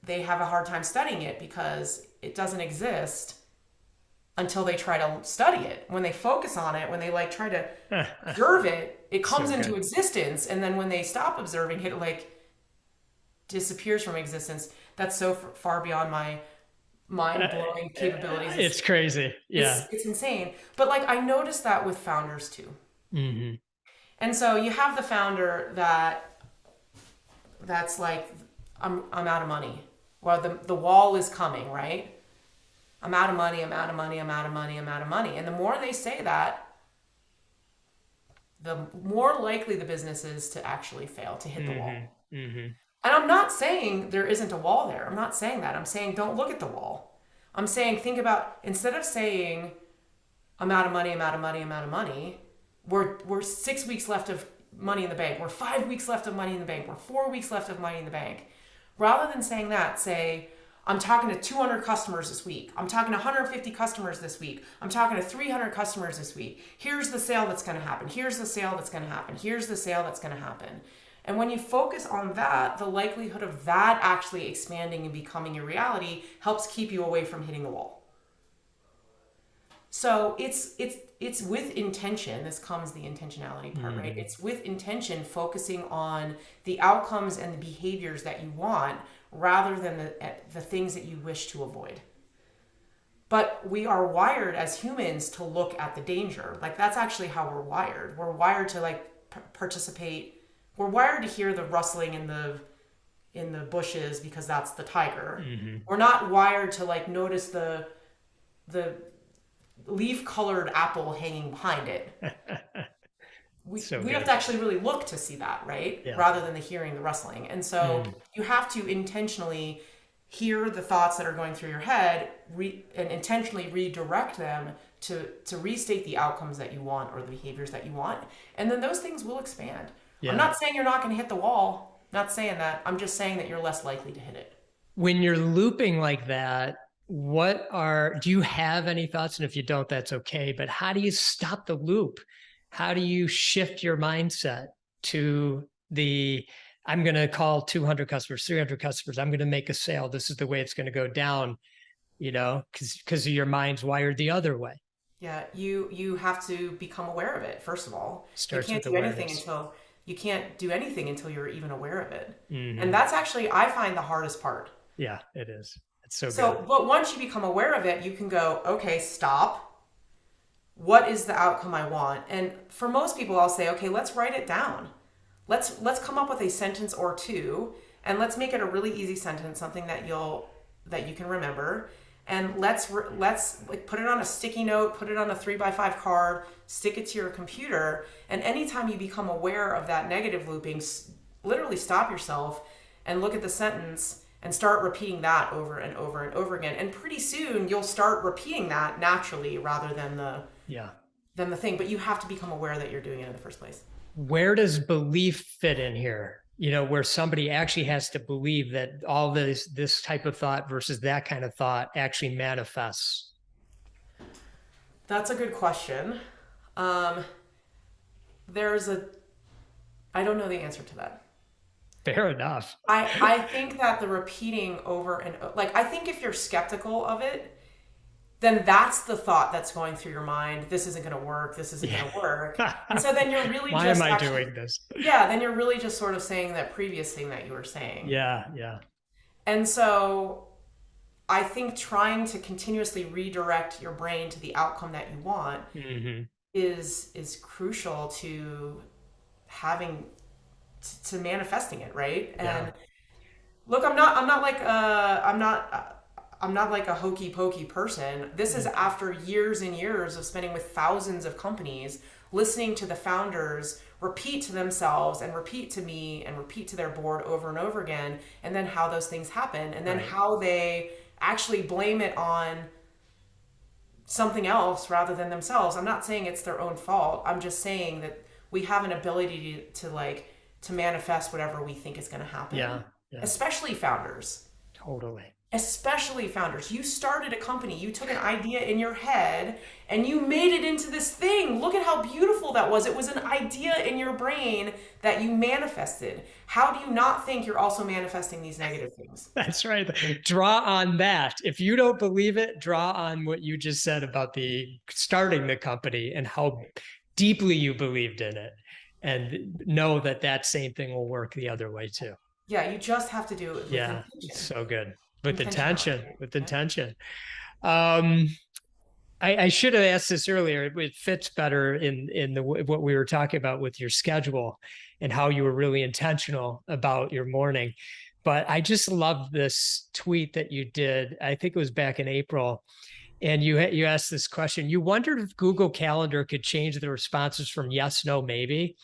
they have a hard time studying it because it doesn't exist until they try to study it. When they focus on it, when they like try to observe it, it comes into existence. And then when they stop observing it, like disappears from existence. That's so far beyond my mind-blowing capabilities. It's crazy. Yeah. It's insane. But like, I noticed that with founders too. And so you have the founder that's like, I'm out of money. Well, the wall is coming, right? I'm out of money, I'm out of money, I'm out of money, I'm out of money. And the more they say that, the more likely the business is to actually fail, to hit the wall. Mm-hmm. Mm-hmm. And I'm not saying there isn't a wall there. I'm not saying that. I'm saying don't look at the wall. I'm saying think about, instead of saying I'm out of money, I'm out of money, I'm out of money, we're 6 weeks left of money in the bank. We're 5 weeks left of money in the bank. We're 4 weeks left of money in the bank. Rather than saying that, say, I'm talking to 200 customers this week. I'm talking to 150 customers this week. I'm talking to 300 customers this week. Here's the sale that's going to happen. Here's the sale that's going to happen. Here's the sale that's going to happen. And when you focus on that, the likelihood of that actually expanding and becoming your reality helps keep you away from hitting the wall. So it's with intention. This comes the intentionality part, right? It's with intention, focusing on the outcomes and the behaviors that you want rather than the things that you wish to avoid. But we are wired as humans to look at the danger. Like, that's actually how we're wired. We're wired to like participate. We're wired to hear the rustling in the bushes because that's the tiger. Mm-hmm. We're not wired to like notice the leaf colored apple hanging behind it. We have to actually really look to see that, right? Yeah. Rather than the hearing, the rustling. And so you have to intentionally hear the thoughts that are going through your head and intentionally redirect them to restate the outcomes that you want or the behaviors that you want. And then those things will expand. Yeah. I'm not saying you're not going to hit the wall. I'm not saying that. I'm just saying that you're less likely to hit it. When you're looping like that, do you have any thoughts? And if you don't, that's okay. But how do you stop the loop? How do you shift your mindset to I'm going to call 200 customers, 300 customers. I'm going to make a sale. This is the way it's going to go down, because your mind's wired the other way. Yeah. You have to become aware of it. First of all, you can't do anything until you're even aware of it. Mm-hmm. And that's actually, I find, the hardest part. Yeah, it is. So good. But once you become aware of it, you can go, okay, stop. What is the outcome I want? And for most people, I'll say, okay, let's write it down. Let's come up with a sentence or two, and let's make it a really easy sentence, something that you can remember. And let's like put it on a sticky note, put it on a 3x5 card, stick it to your computer. And anytime you become aware of that negative looping, literally stop yourself and look at the sentence and start repeating that over and over and over again. And pretty soon you'll start repeating that naturally rather than the thing. But you have to become aware that you're doing it in the first place. Where does belief fit in here? Where somebody actually has to believe that all this type of thought versus that kind of thought actually manifests? That's a good question. I don't know the answer to that. Fair enough. I think that the repeating over and like, I think if you're skeptical of it, then that's the thought that's going through your mind. This isn't going to work. This isn't going to work. And so then you're really Why am I doing this? Yeah. Then you're really just sort of saying that previous thing that you were saying. Yeah. Yeah. And so I think trying to continuously redirect your brain to the outcome that you want is crucial to to manifesting it, right? And look, I'm not like a hokey pokey person. This is after years and years of spending with thousands of companies, listening to the founders repeat to themselves and repeat to me and repeat to their board over and over again, and then how those things happen, and then how they actually blame it on something else rather than themselves. I'm not saying it's their own fault. I'm just saying that we have an ability to manifest whatever we think is going to happen. Yeah. Especially founders. Totally. Especially founders. You started a company. You took an idea in your head and you made it into this thing. Look at how beautiful that was. It was an idea in your brain that you manifested. How do you not think you're also manifesting these negative things? That's right. Draw on that. If you don't believe it, draw on what you just said about starting the company and how deeply you believed in it, and know that same thing will work the other way too. Yeah, you just have to do it with intention. So good. With intention. I should have asked this earlier. It fits better in what we were talking about with your schedule and how you were really intentional about your morning. But I just love this tweet that you did. I think it was back in April. And you asked this question. You wondered if Google Calendar could change the responses from yes, no, maybe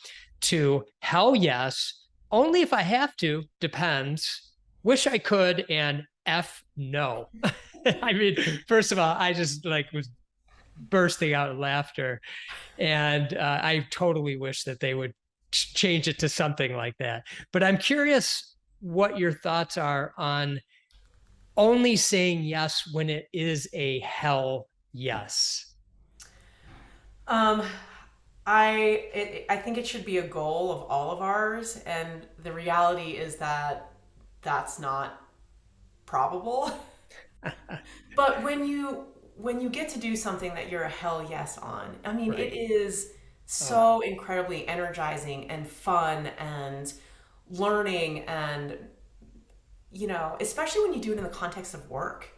to hell yes, only if I have to, depends, wish I could, and F no. I mean, first of all, I just like was bursting out in laughter. And I totally wish that they would change it to something like that. But I'm curious what your thoughts are on only saying yes when it is a hell yes. Um, I think it should be a goal of all of ours, and the reality is that that's not probable. But when you get to do something that you're a hell yes on, I mean, it Right. is Oh, so incredibly energizing and fun and learning and especially when you do it in the context of work.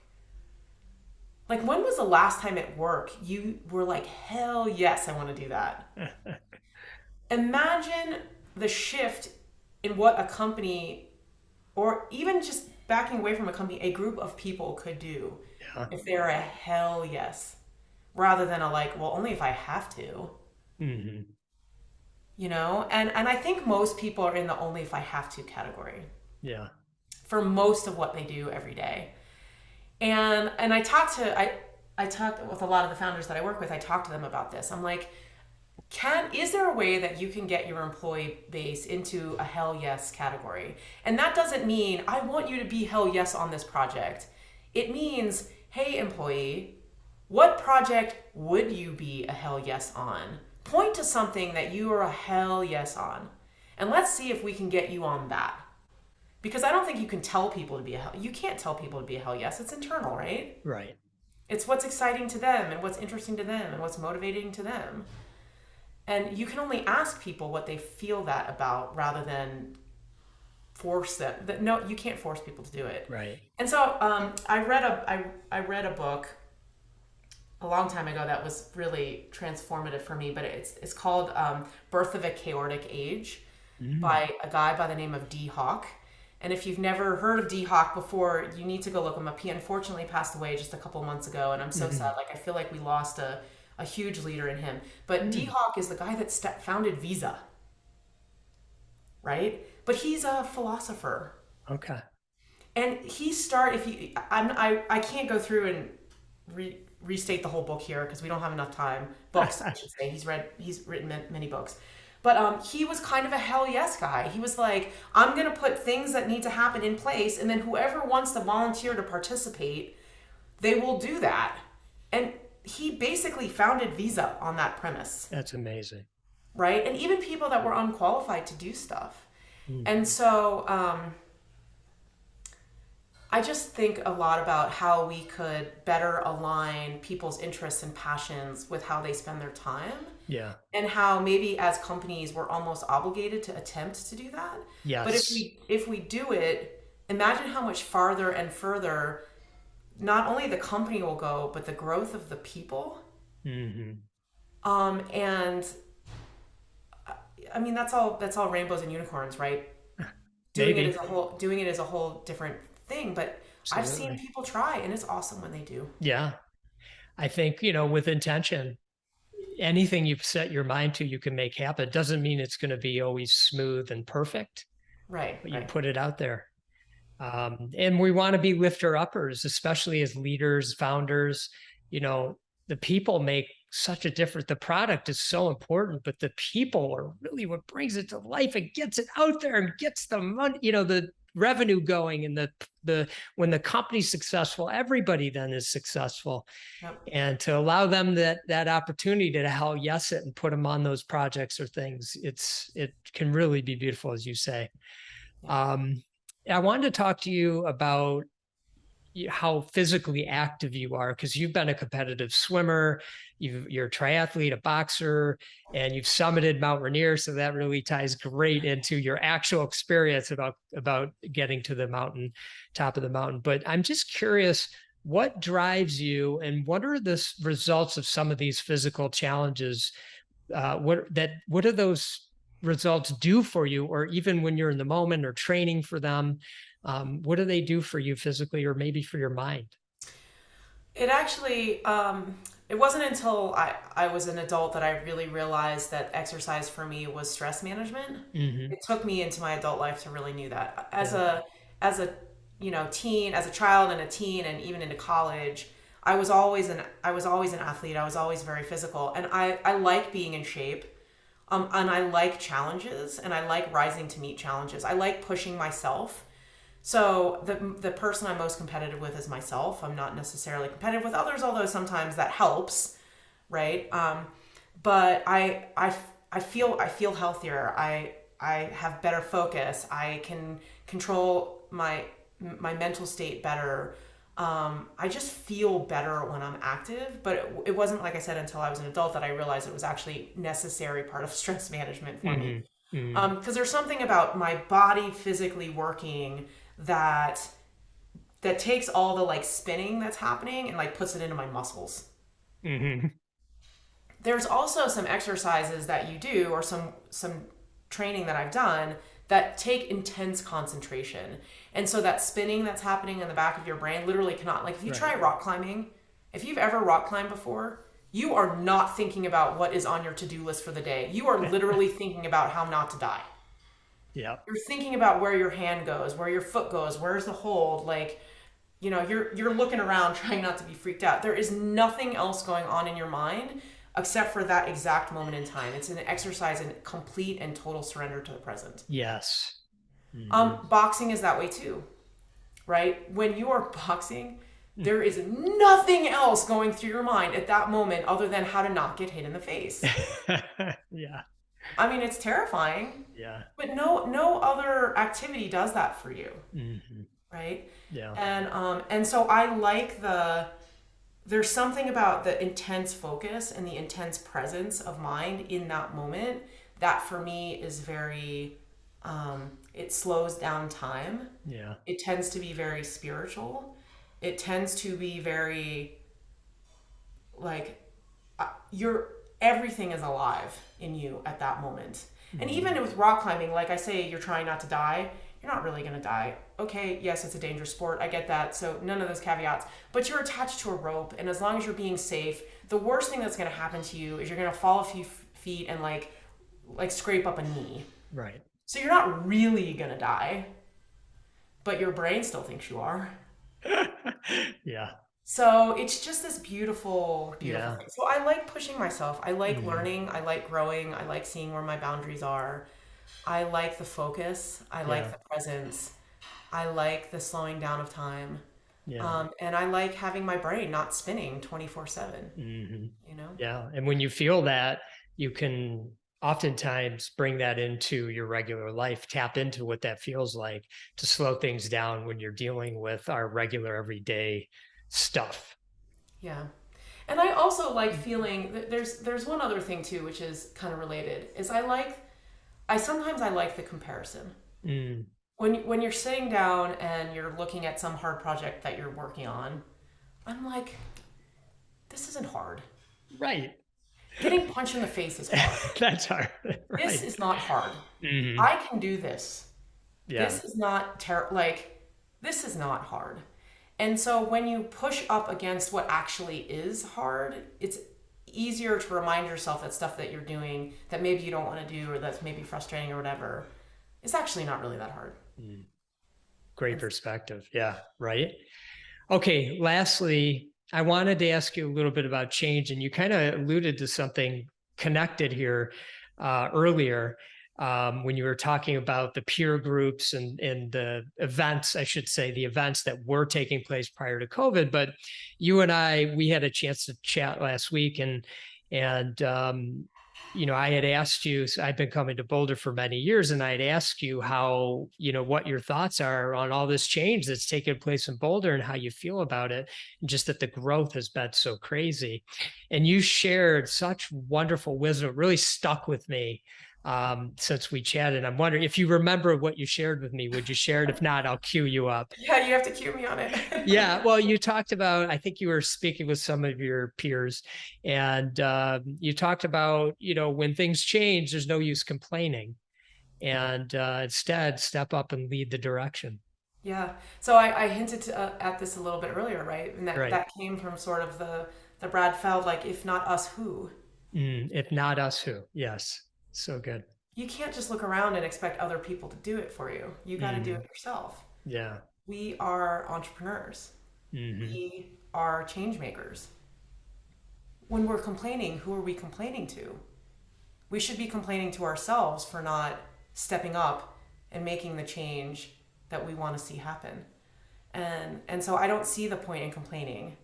Like, when was the last time at work you were like, hell yes, I want to do that? Imagine the shift in what a company, or even just backing away from a company, a group of people could do yeah. if they're a hell yes, rather than a like, well, only if I have to, Hmm. And I think most people are in the only if I have to category Yeah. for most of what they do every day. And I talked with a lot of the founders that I work with. I talk to them about this. I'm like, is there a way that you can get your employee base into a hell yes category? And that doesn't mean I want you to be hell yes on this project. It means, hey employee, what project would you be a hell yes on? Point to something that you are a hell yes on, and let's see if we can get you on that. Because I don't think you can tell people to be a hell. You can't tell people to be a hell yes. It's internal, right? Right. It's what's exciting to them and what's interesting to them and what's motivating to them. And you can only ask people what they feel that about, rather than force them. No, you can't force people to do it. Right. And so I read a book a long time ago that was really transformative for me, but it's called Birth of a Chaotic Age Mm. by a guy by the name of D. Hawk. And if you've never heard of D. Hawk before, you need to go look him up. He unfortunately passed away just a couple months ago, and I'm so Hmm. sad. Like, I feel like we lost a huge leader in him. But D. Mm. Hawk is the guy that founded Visa, right? But he's a philosopher, Okay. and he start if you I can't go through and restate the whole book here because we don't have enough time. Books, I should say. He's written many books. But he was kind of a hell yes guy. He was like, I'm going to put things that need to happen in place, and then whoever wants to volunteer to participate, they will do that. And he basically founded Visa on that premise, That's amazing. right? And even people that were unqualified to do stuff. Hmm. And so I just think a lot about how we could better align people's interests and passions with how they spend their time, Yeah. and how maybe as companies we're almost obligated to attempt to do that. But if Yes. we do it, imagine how much farther and further not only the company will go, but the growth of the people. Hmm. And I mean, that's all rainbows and unicorns, right? Maybe. Doing it is a whole different thing, but I've seen Absolutely. people try, and it's awesome when they do. Yeah. I think, with intention, anything you've set your mind to, you can make happen. Doesn't mean it's going to be always smooth and perfect, Right, but you right. put it out there. And we want to be lifter uppers, especially as leaders, founders. You know, the people make such a difference. The product is so important, but the people are really what brings it to life and gets it out there and gets the money, the revenue going, and the when the company's successful, everybody then is successful. Yep. And to allow them that opportunity to hell yes it and put them on those projects or things, it can really be beautiful, as you say. Yeah. um, I wanted to talk to you about how physically active you are, because you've been a competitive swimmer, you're a triathlete, a boxer, and you've summited Mount Rainier. So that really ties great into your actual experience about getting to the mountain, top of the mountain. But I'm just curious, what drives you, and what are the results of some of these physical challenges? What do those results do for you, or even when you're in the moment or training for them? What do they do for you physically or maybe for your mind? It actually, it wasn't until I was an adult that I really realized that exercise for me was stress management. Hmm. It took me into my adult life to really knew that. Yeah. As a teen, as a child and a teen, and even into college, I was always an athlete. I was always very physical, and I like being in shape. And I like challenges, and I like rising to meet challenges. I like pushing myself. So the person I'm most competitive with is myself. I'm not necessarily competitive with others, although sometimes that helps, right? But I feel healthier. I have better focus. I can control my mental state better. I just feel better when I'm active, but it wasn't, like I said, until I was an adult that I realized it was actually necessary part of stress management for me. Hmm. Hmm. Because there's something about my body physically working that takes all the like spinning that's happening and like puts it into my muscles. Hmm. There's also some exercises that you do, or some training that I've done, that take intense concentration. And so that spinning that's happening in the back of your brain literally cannot, like if you Right. try rock climbing, if you've ever rock climbed before, you are not thinking about what is on your to-do list for the day. You are literally thinking about how not to die. Yeah. You're thinking about where your hand goes, where your foot goes, where's the hold, like, you're looking around trying not to be freaked out. There is nothing else going on in your mind except for that exact moment in time. It's an exercise in complete and total surrender to the present. Yes. Hmm. Boxing is that way too, right? When you are boxing, there is nothing else going through your mind at that moment other than how to not get hit in the face. Yeah. I mean, it's terrifying, Yeah. but no other activity does that for you, Hmm. right? Yeah. And so I like there's something about the intense focus and the intense presence of mind in that moment that for me is very, it slows down time. Yeah. It tends to be very spiritual. It tends to be very like, you're everything is alive in you at that moment. And Hmm. even with rock climbing, like I say, you're trying not to die. You're not really going to die. Okay, yes, it's a dangerous sport. I get that. So none of those caveats. But you're attached to a rope, and as long as you're being safe, the worst thing that's going to happen to you is you're going to fall a few feet and like scrape up a knee. Right. So you're not really going to die, but your brain still thinks you are. Yeah. So it's just this beautiful, beautiful Yeah. thing. So I like pushing myself. I like Hmm. learning. I like growing. I like seeing where my boundaries are. I like the focus. I like Yeah. the presence. I like the slowing down of time. Yeah. And I like having my brain not spinning 24/7, Hmm. you know? Yeah. And when you feel that, you can oftentimes bring that into your regular life, tap into what that feels like to slow things down when you're dealing with our regular everyday stuff. Yeah. And I also like feeling that there's one other thing too, which is kind of related, is I sometimes I like the comparison. Mm. When you're sitting down and you're looking at some hard project that you're working on, I'm like, this isn't hard. Right. Getting punched in the face is hard. That's hard. This Right. is not hard. Hmm. I can do this. Yeah. This is not this is not hard. And so when you push up against what actually is hard, it's easier to remind yourself that stuff that you're doing that maybe you don't want to do, or that's maybe frustrating or whatever, is actually not really that hard. Mm. Great And perspective. Yeah. Right. Okay. Lastly, I wanted to ask you a little bit about change, and you kind of alluded to something connected here earlier when you were talking about the peer groups and the events, I should say, the events that were taking place prior to COVID. But you and I, we had a chance to chat last week, and I had asked you, so I've been coming to Boulder for many years, and I'd asked you how, what your thoughts are on all this change that's taken place in Boulder and how you feel about it, and just that the growth has been so crazy. And you shared such wonderful wisdom. It really stuck with me since we chatted. I'm wondering if you remember what you shared with me. Would you share it? If not, I'll cue you up. yeah, you have to cue me on it. Yeah, well, you talked about, I think you were speaking with some of your peers, and you talked about, when things change, there's no use complaining, and instead step up and lead the direction. Yeah. So I hinted at this a little bit earlier, right? And Right. that came from sort of the Brad Feld, like, if not us, who? If not us, who? Yes. So good. You can't just look around and expect other people to do it for you. You got to do Mm, it yourself. yeah. We are entrepreneurs. Hmm. We are change makers. When we're complaining, who are we complaining to? We should be complaining to ourselves for not stepping up and making the change that we want to see happen. And so I don't see the point in complaining.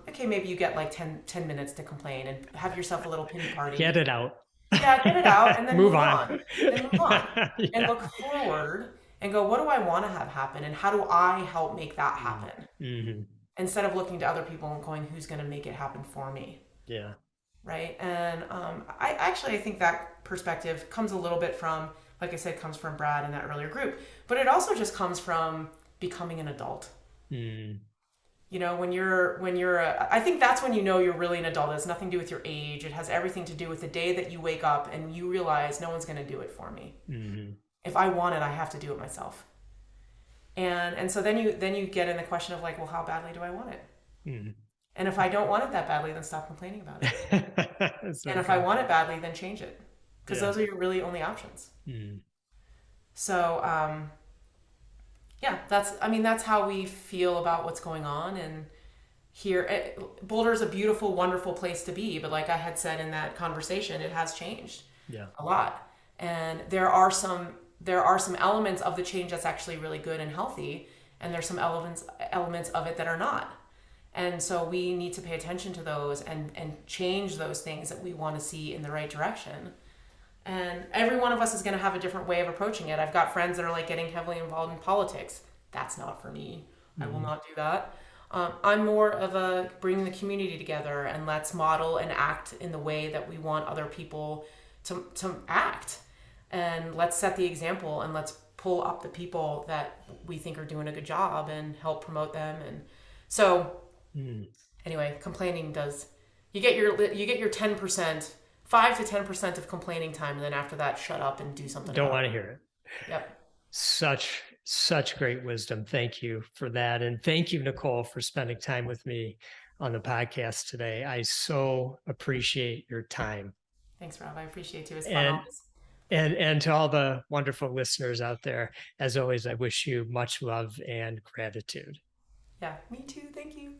Okay, maybe you get like ten minutes to complain and have yourself a little pity Get party. it out. Yeah, get it out and then Move move on. on. Then move on and Yeah. look forward and go, what do I want to have happen and how do I help make that happen? Mm-hmm. Instead of looking to other people and going, who's going to make it happen for me? Yeah. Right. And I think that perspective comes a little bit from, like I said, comes from Brad in that earlier group, but it also just comes from becoming an adult. Mm. You know, I think that's when you know you're really an adult. It has nothing to do with your age. It has everything to do with the day that you wake up and you realize no one's going to do it for me. Mm-hmm. If I want it, I have to do it myself. And so then you get in the question of like, well, how badly do I want it? Mm-hmm. And if I don't want it that badly, then stop complaining about it. So And if I good. want it badly, then change it. Because Yeah. those are your really only options. Mm. So, yeah, that's how we feel about what's going on. And here, Boulder is a beautiful, wonderful place to be. But like I had said in that conversation, it has changed Yeah. a lot. And there are some elements of the change that's actually really good and healthy. And there's some elements of it that are not. And so we need to pay attention to those and change those things that we want to see in the right direction. And every one of us is going to have a different way of approaching it. I've got friends that are like getting heavily involved in politics. That's not for me. I will Mm-hmm. not do that. I'm more of a bringing the community together and let's model and act in the way that we want other people to act. And let's set the example and let's pull up the people that we think are doing a good job and help promote them. And so Mm. anyway, complaining does, you get your 10%, 5 to 10% of complaining time, and then after that, shut up and do something Don't about want it. to hear it. Yep. Such great wisdom. Thank you for that. And thank you, Nicole, for spending time with me on the podcast today. I so appreciate your time. Thanks, Rob. I appreciate you. It's fun And always. and to all the wonderful listeners out there, as always, I wish you much love and gratitude. Yeah, me too. Thank you.